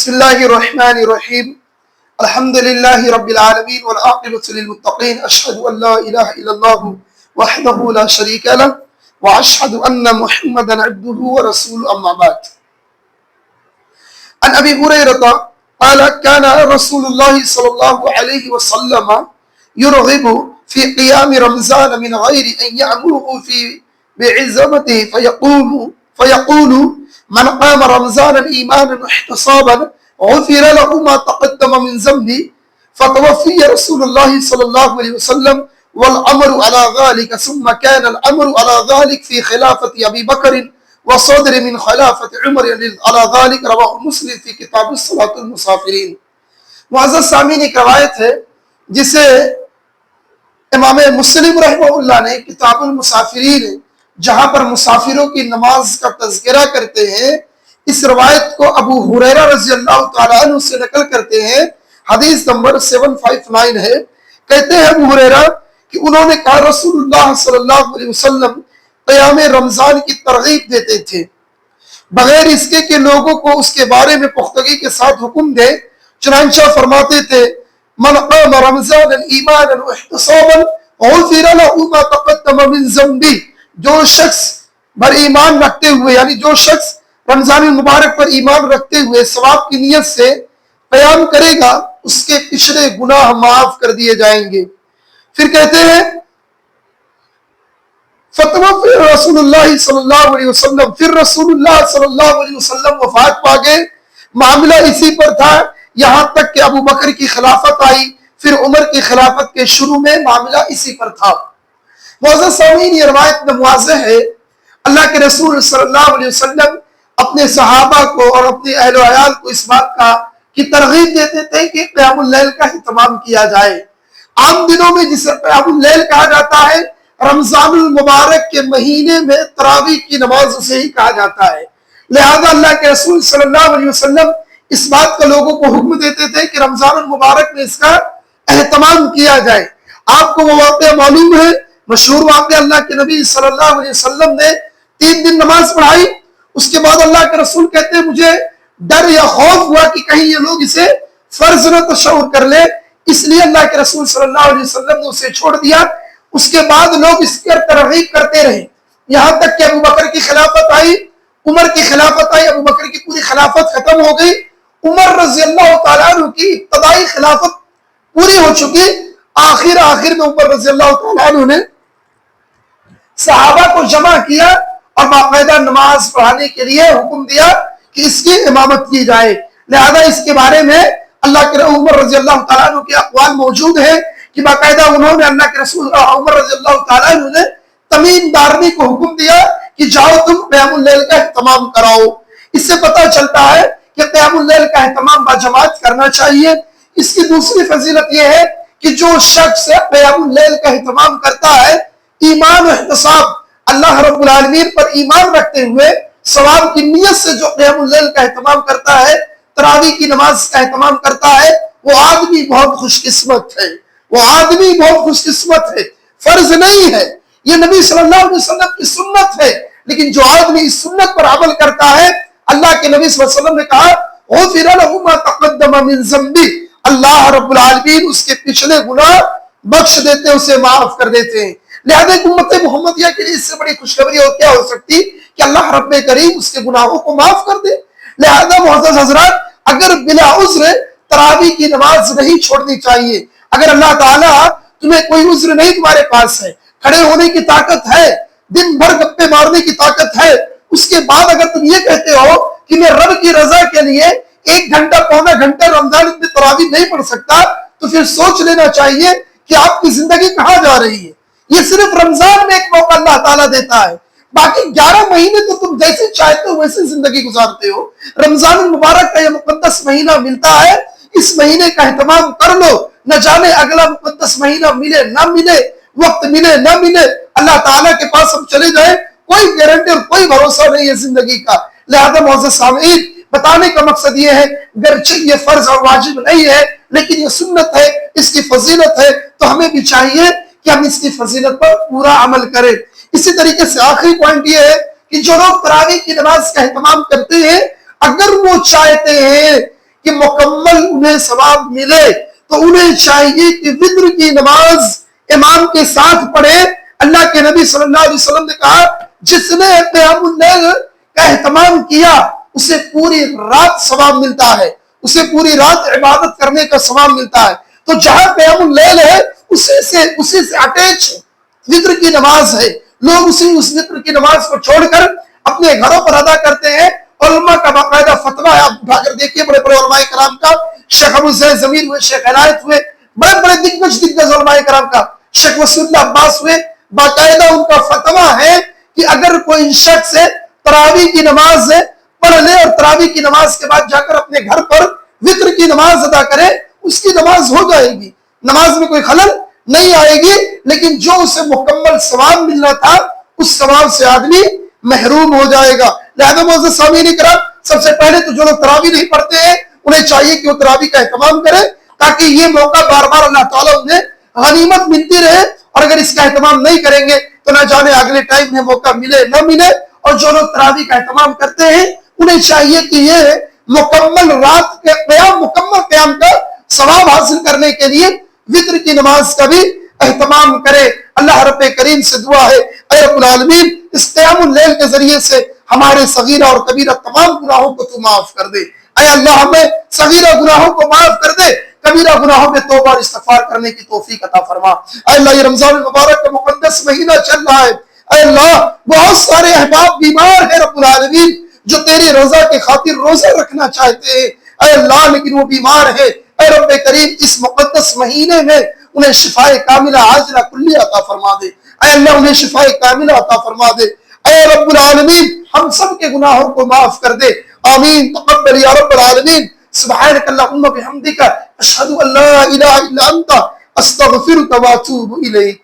بسم الله الرحمن الرحيم الحمد لله رب العالمين والعاقبة للمتقين أشهد أن لا إله إلا الله وحده لا شريك له وأشهد أن محمدا عبده ورسوله أما بعد عن أبي هريرة قال كان رسول الله صلى الله عليه وسلم يرغب في قيام رمضان من غير أن يأمره بعزمته فيقول من قام رمضان إيمانا واحتسابا غفر له ما تقدم من ذنبه فتوفي رسول الله صلى الله عليه وسلم والأمر على ذلك ثم كان الأمر على ذلك في خلافة أبي بكر وصدر من خلافة عمر على ذلك رواه مسلم في کتاب الصلاة المسافرین۔ معزز سامعین، ایک روایت ہے جسے امام مسلم رحمہ اللہ نے کتاب المسافرین جہاں پر مسافروں کی نماز کا تذکرہ کرتے ہیں، اس روایت کو ابو ہریرہ رضی اللہ تعالیٰ عنہ سے نقل کرتے ہیں۔ حدیث نمبر 759 ہے۔ کہتے ہیں ابو ہریرہ کہ انہوں نے کہا رسول اللہ صلی اللہ علیہ وسلم قیام رمضان کی ترغیب دیتے تھے بغیر اس کے لوگوں کو اس کے بارے میں پختگی کے ساتھ حکم دے۔ چنانچہ فرماتے تھے من قام رمضان ایمانا واحتسابا غفر له ما تقدم من ذنبه، جو شخص بر ایمان رکھتے ہوئے، یعنی جو شخص رمضان المبارک پر ایمان رکھتے ہوئے ثواب کی نیت سے قیام کرے گا، اس کے پچھلے گناہ معاف کر دیے جائیں گے۔ پھر کہتے ہیں فتوفی رسول اللہ صلی اللہ علیہ وسلم، پھر رسول اللہ صلی اللہ علیہ وسلم وفات پا گئے۔ معاملہ اسی پر تھا یہاں تک کہ ابو بکر کی خلافت آئی، پھر عمر کی خلافت کے شروع میں معاملہ اسی پر تھا۔ معزز سامعین، یہ روایت میں واضح ہے اللہ کے رسول صلی اللہ علیہ وسلم اپنے صحابہ کو اور اپنے اہل و عیال کو اس بات کی ترغیب دیتے تھے کہ قیام اللیل کا اہتمام کیا جائے۔ عام دنوں میں جسے قیام اللیل کہا جاتا ہے، رمضان المبارک کے مہینے میں تراویح کی نماز اسے ہی کہا جاتا ہے۔ لہذا اللہ کے رسول صلی اللہ علیہ وسلم اس بات کا لوگوں کو حکم دیتے تھے کہ رمضان المبارک میں اس کا اہتمام کیا جائے۔ آپ کو وہ واقعہ معلوم ہے، مشہور واقعہ، اللہ کے نبی صلی اللہ علیہ وسلم نے 3 دن نماز پڑھائی، اس کے بعد اللہ کے رسول کہتے ہیں مجھے ڈر یا خوف ہوا کہ کہیں یہ لوگ اسے فرض نہ تصور کر لے، اس لیے اللہ کے رسول صلی اللہ علیہ وسلم نے اسے چھوڑ دیا۔ اس کے بعد لوگ اس پر ترغیب کرتے رہے، یہاں تک کہ ابو بکر کی خلافت آئی، عمر کی خلافت آئی، ابو بکر کی پوری خلافت ختم ہو گئی، عمر رضی اللہ تعالیٰ عنہ کی ابتدائی خلافت پوری ہو چکی۔ آخر میں عمر رضی اللہ تعالیٰ عنہ نے صحابہ کو جمع کیا اور باقاعدہ نماز پڑھانے کے لیے حکم دیا کہ اس کی امامت کی جائے۔ لہذا اس کے بارے میں اللہ کے عمر رضی اللہ تعالیٰ عنہ کے اقوال موجود ہیں کہ باقاعدہ انہوں نے اللہ کے رسول عمر رضی اللہ تعالیٰ عنہ نے تمیم دارمی کو حکم دیا کہ جاؤ تم قیام اللیل کا اہتمام کراؤ۔ اس سے پتہ چلتا ہے کہ قیام اللیل کا اہتمام باجماعت کرنا چاہیے۔ اس کی دوسری فضیلت یہ ہے کہ جو شخص قیام اللیل کا اہتمام کرتا ہے، ایمان و احتساب، اللہ رب العالمین پر ایمان رکھتے ہوئے ثواب کی نیت سے جو قیام اللیل کا اہتمام کرتا ہے، تراویح کی نماز کا اہتمام کرتا ہے، وہ آدمی بہت خوش قسمت ہے، وہ آدمی بہت خوش قسمت ہے۔ فرض نہیں ہے، یہ نبی صلی اللہ علیہ وسلم کی سنت ہے، لیکن جو آدمی اس سنت پر عمل کرتا ہے، اللہ کے نبی صلی اللہ علیہ وسلم نے کہا غفر له ما تقدم من ذنبه، اللہ رب العالمین اس کے پچھلے گناہ بخش دیتے ہیں، اسے معاف کر دیتے ہیں۔ لہذا امت محمدیہ کے لیے اس سے بڑی خوشخبری اور کیا ہو سکتی کہ اللہ رب کریم اس کے گناہوں کو معاف کر دے۔ لہذا معزز حضرات، اگر بلا عذر تراویح کی نماز نہیں چھوڑنی چاہیے۔ اگر اللہ تعالیٰ تمہیں کوئی عذر نہیں تمہارے پاس ہے، کھڑے ہونے کی طاقت ہے، دن بھر گپے مارنے کی طاقت ہے، اس کے بعد اگر تم یہ کہتے ہو کہ میں رب کی رضا کے لیے 1 گھنٹہ پونا گھنٹہ رمضان میں تراویح نہیں پڑھ سکتا، تو پھر سوچ لینا چاہیے کہ آپ کی زندگی کہاں جا رہی ہے۔ یہ صرف رمضان میں ایک موقع اللہ تعالیٰ دیتا ہے، باقی 11 مہینے تو تم جیسے چاہتے ہو ویسے زندگی گزارتے ہو۔ رمضان المبارک کا یہ مقدس مہینہ ملتا ہے، اس مہینے کا اہتمام کر لو، نہ جانے اگلا مقدس مہینہ ملے نہ ملے، وقت ملے نہ ملے، اللہ تعالیٰ کے پاس ہم چلے جائیں، کوئی گارنٹی اور کوئی بھروسہ نہیں ہے زندگی کا۔ لہذا معزز سامعین، بتانے کا مقصد یہ ہے گرچہ یہ فرض اور واجب نہیں ہے، لیکن یہ سنت ہے، اس کی فضیلت ہے، تو ہمیں بھی چاہیے کہ ہم اس کی فضیلت پر پورا عمل کریں۔ اسی طریقے سے آخری پوائنٹ یہ ہے کہ جو لوگ تراویح کی نماز کا اہتمام کرتے ہیں، اگر وہ چاہتے ہیں کہ مکمل انہیں ثواب ملے تو انہیں چاہیے کہ وتر کی نماز امام کے ساتھ پڑھے۔ اللہ کے نبی صلی اللہ علیہ وسلم نے کہا جس نے قیام اللیل کا اہتمام کیا اسے پوری رات ثواب ملتا ہے، اسے پوری رات عبادت کرنے کا ثواب ملتا ہے۔ تو جہاں قیام اللیل ہے اسی سے اٹیچ وتر کی نماز ہے، لوگ اس وتر کی نماز کو چھوڑ کر اپنے گھروں پر ادا کرتے ہیں۔ علماء کا باقاعدہ فتویٰ ہے، آپ اٹھا کر دیکھیے بڑے بڑے علماء کرام کا، شیخ ابو زید ضمیر ہوئے، شیخ عنایت ہوئے، بڑے بڑے دگگج علماء کرام کا، شیخ وصول اللہ عباس ہوئے، باقاعدہ ان کا فتویٰ ہے کہ اگر کوئی شخص تراویح کی نماز پڑھ لے اور تراویح کی نماز کے بعد جا کر اپنے گھر پر وتر کی نماز ادا کرے اس کی نماز ہو جائے گی، نماز میں کوئی خلل نہیں آئے گی، لیکن جو اسے مکمل ثواب ملنا تھا اس ثواب سے آدمی محروم ہو جائے گا۔ لہذا معزز سامعین کرام، سب سے پہلے تو جو لوگ تراویح نہیں پڑھتے ہیں انہیں چاہیے کہ وہ تراویح کا اہتمام کریں تاکہ یہ موقع بار بار اللہ تعالیٰ انہیں غنیمت ملتی رہے، اور اگر اس کا اہتمام نہیں کریں گے تو نہ جانے اگلے ٹائم میں موقع ملے نہ ملے۔ اور جو لوگ تراویح کا اہتمام کرتے ہیں انہیں چاہیے کہ یہ مکمل رات کے مکمل قیام کا ثواب حاصل کرنے کے لیے وتر کی نماز کا بھی اہتمام کرے۔ اللہ رب کریم سے دعا ہے اے رب العالمین اس قیام اللیل کے ذریعے سے ہمارے صغیرہ اور کبیرہ تمام گناہوں کو تو معاف کر دے۔ اے اللہ ہمیں صغیرہ گناہوں کو معاف کر دے، کبیرہ گناہوں میں توبہ اور استغفار کرنے کی توفیق عطا فرما۔ اے اللہ یہ رمضان المبارک کا مقدس مہینہ چل رہا ہے، اے اللہ بہت سارے احباب بیمار ہیں رب العالمین جو تیری رضا کے خاطر روزہ رکھنا چاہتے ہیں، اے اللہ لیکن وہ بیمار ہے، اے رب کریم اس مقدس مہینے میں انہیں شفاء کاملہ عاجلہ کلیہ عطا فرما دے، اے اللہ انہیں شفاء کاملہ عطا فرما دے، اے رب العالمین ہم سب کے گناہوں کو معاف کر دے، آمین تقبل یا رب العالمین۔ سبحانک اللہم بحمدک اشہد ان لا الہ الا انت استغفرک واتوب الیک۔